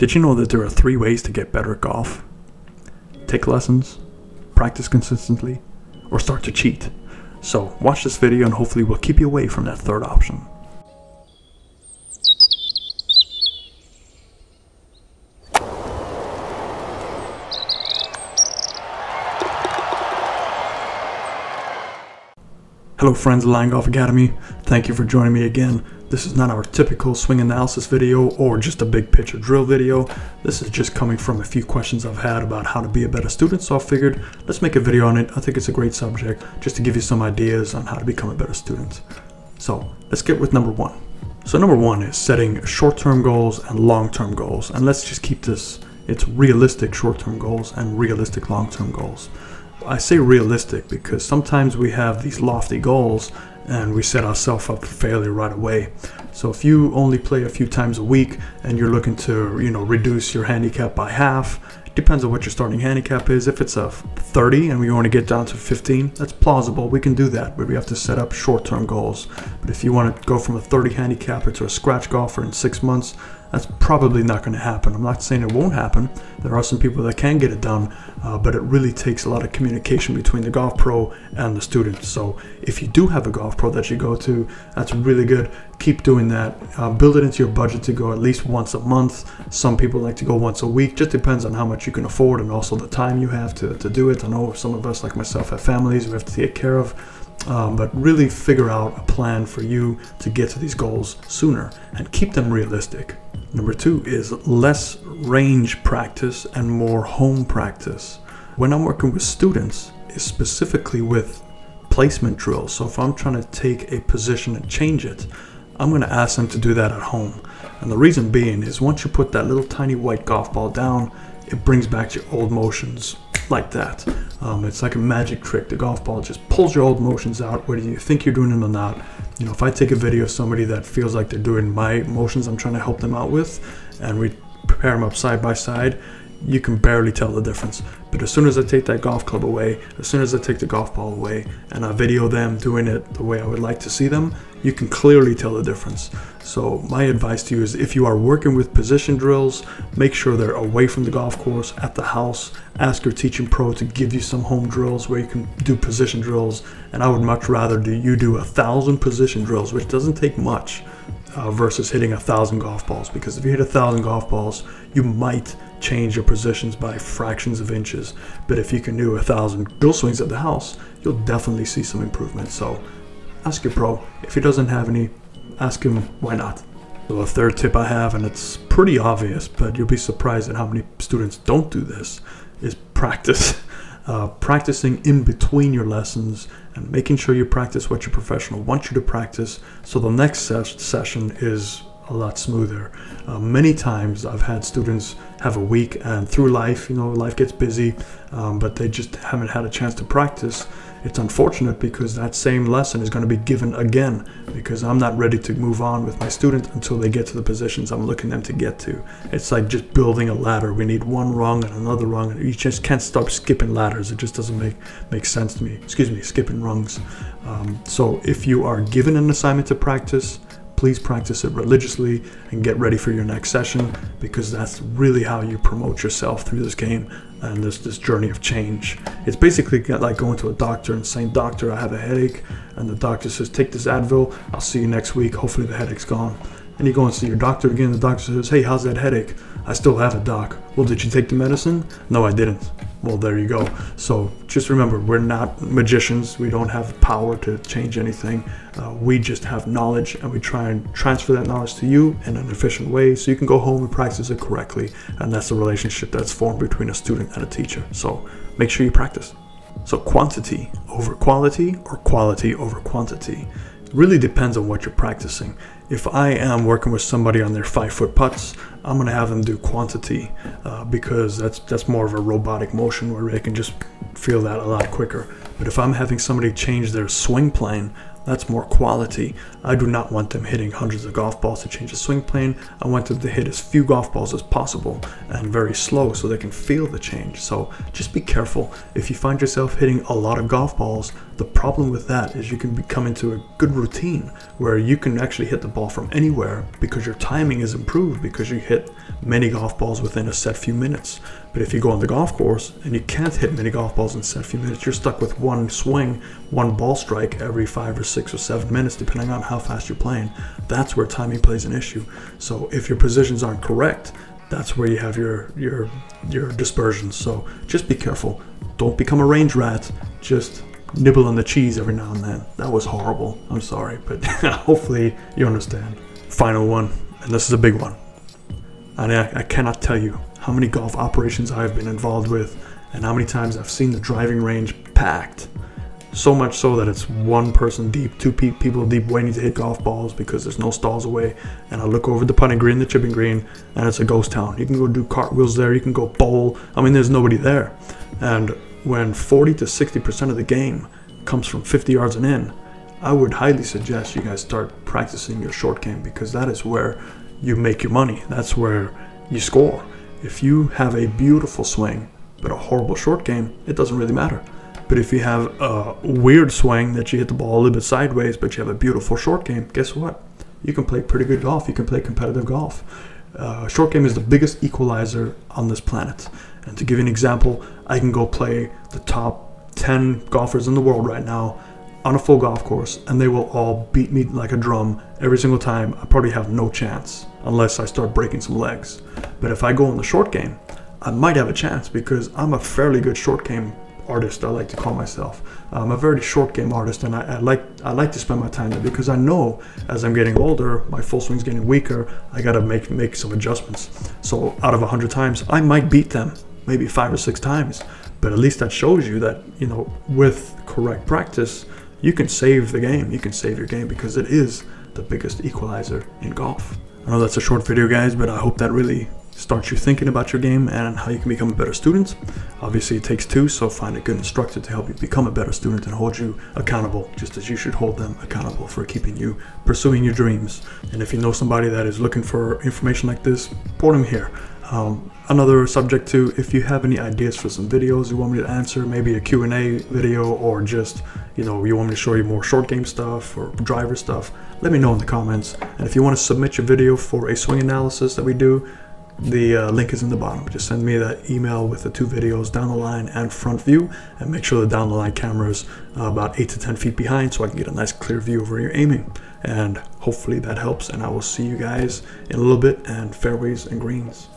Did you know that there are 3 ways to get better at golf? Take lessons, practice consistently, or start to cheat. So watch this video and hopefully we'll keep you away from that third option. Hello friends of Line Golf Academy, thank you for joining me again. This is not our typical swing analysis video or just a big picture drill video. This is just coming from a few questions I've had about how to be a better student, so I figured let's make a video on it. I think it's a great subject just to give you some ideas on how to become a better student. So let's get with number 1. So number 1 is setting short-term goals and long-term goals, and let's just keep this, it's realistic short-term goals and realistic long-term goals. I say realistic because sometimes we have these lofty goals and we set ourselves up for failure right away. So if you only play a few times a week and you're looking to, reduce your handicap by half, it depends on what your starting handicap is. If it's a 30 and we want to get down to 15, that's plausible. We can do that, but we have to set up short-term goals. But if you want to go from a 30 handicapper to a scratch golfer in 6 months, that's probably not going to happen. I'm not saying it won't happen. There are some people that can get it done, but it really takes a lot of communication between the golf pro and the student. So if you do have a golf pro that you go to, that's really good. Keep doing that. Build it into your budget to go at least once a month. Some people like to go once a week. Just depends on how much you can afford and also the time you have to do it. I know some of us, like myself, have families we have to take care of. But really figure out a plan for you to get to these goals sooner and keep them realistic. Number 2 is less range practice and more home practice. When I'm working with students, it's specifically with placement drills. So if I'm trying to take a position and change it, I'm going to ask them to do that at home. And the reason being is once you put that little tiny white golf ball down, it brings back your old motions like that. It's like a magic trick. The golf ball just pulls your old motions out, whether you think you're doing them or not. If I take a video of somebody that feels like they're doing my motions I'm trying to help them out with, and we prepare them up side by side, you can barely tell the difference. But as soon as I take that golf club away, as soon as I take the golf ball away, and I video them doing it the way I would like to see them, you can clearly tell the difference. So my advice to you is if you are working with position drills, make sure they're away from the golf course, at the house. Ask your teaching pro to give you some home drills where you can do position drills. And I would much rather you do 1,000 position drills, which doesn't take much, versus hitting 1,000 golf balls. Because if you hit 1,000 golf balls, you might change your positions by fractions of inches. But if you can do 1,000 drill swings at the house, you'll definitely see some improvement. So ask your pro. If he doesn't have any, ask him why not. So a third tip I have, and it's pretty obvious, but you'll be surprised at how many students don't do this, is practice. Practicing in between your lessons and making sure you practice what your professional wants you to practice, so the next session is a lot smoother. Many times I've had students have a week and through life, life gets busy, but they just haven't had a chance to practice. It's unfortunate because that same lesson is going to be given again because I'm not ready to move on with my student until they get to the positions I'm looking them to get to. It's like just building a ladder. We need one rung and another rung, and you just can't stop skipping ladders. It just doesn't make sense to me. Excuse me, skipping rungs. So if you are given an assignment to practice, please practice it religiously and get ready for your next session, because that's really how you promote yourself through this game and this journey of change. It's basically like going to a doctor and saying, "Doctor, I have a headache," and the doctor says, "Take this Advil, I'll see you next week, hopefully the headache's gone." And you go and see your doctor again, the doctor says, "Hey, how's that headache?" "I still have it, doc." "Well, did you take the medicine?" "No, I didn't." Well, there you go. So just remember, we're not magicians. We don't have power to change anything. We just have knowledge, and we try and transfer that knowledge to you in an efficient way so you can go home and practice it correctly. And that's the relationship that's formed between a student and a teacher. So make sure you practice. So quantity over quality or quality over quantity. It really depends on what you're practicing. If I am working with somebody on their 5-foot putts, I'm going to have them do quantity because that's more of a robotic motion where they can just feel that a lot quicker. But if I'm having somebody change their swing plane, that's more quality. I do not want them hitting hundreds of golf balls to change a swing plane. I want them to hit as few golf balls as possible and very slow so they can feel the change. So just be careful. If you find yourself hitting a lot of golf balls, The problem with that is you can become into a good routine where you can actually hit the ball from anywhere because your timing is improved because you hit many golf balls within a set few minutes. But if you go on the golf course and you can't hit many golf balls in a set few minutes, you're stuck with one swing, one ball strike every 5 or 6 or 7 minutes, depending on how fast you're playing. That's where timing plays an issue. So if your positions aren't correct, that's where you have your dispersions. So just be careful. Don't become a range rat. Just nibble on the cheese every now and then. That was horrible. I'm sorry, but hopefully you understand. Final one, and this is a big one. And I cannot tell you how many golf operations I've been involved with and how many times I've seen the driving range packed. So much so that it's one person deep, two people deep waiting to hit golf balls because there's no stalls away. And I look over the putting green, the chipping green, and it's a ghost town. You can go do cartwheels there, you can go bowl. I mean, there's nobody there. And when 40 to 60% of the game comes from 50 yards and in, I would highly suggest you guys start practicing your short game, because that is where you make your money. That's where you score. If you have a beautiful swing but a horrible short game, it doesn't really matter. But if you have a weird swing that you hit the ball a little bit sideways but you have a beautiful short game, guess what? You can play pretty good golf. You can play competitive golf. Short game is the biggest equalizer on this planet. And to give you an example, I can go play the top 10 golfers in the world right now on a full golf course, and they will all beat me like a drum every single time. I probably have no chance unless I start breaking some legs. But if I go in the short game, I might have a chance because I'm a fairly good short game artist, I like to call myself. I'm a very short game artist, and I like to spend my time there because I know as I'm getting older, my full swing's getting weaker. I gotta make some adjustments. So out of 100 times, I might beat them maybe 5 or 6 times, but at least that shows you that, you know, with correct practice, you can save the game. You can save your game because it is the biggest equalizer in golf. I know that's a short video, guys, but I hope that really starts you thinking about your game and how you can become a better student. Obviously it takes two, so find a good instructor to help you become a better student and hold you accountable, just as you should hold them accountable for keeping you pursuing your dreams. And if you know somebody that is looking for information like this, put them here. Another subject too, if you have any ideas for some videos you want me to answer, maybe a Q&A video, or just, you know, you want me to show you more short game stuff or driver stuff, let me know in the comments. And if you want to submit your video for a swing analysis that we do, the link is in the bottom. Just send me that email with the 2 videos, down the line and front view, and make sure the down the line camera is about 8 to 10 feet behind so I can get a nice clear view of where you're aiming. And hopefully that helps, and I will see you guys in a little bit, and fairways and greens.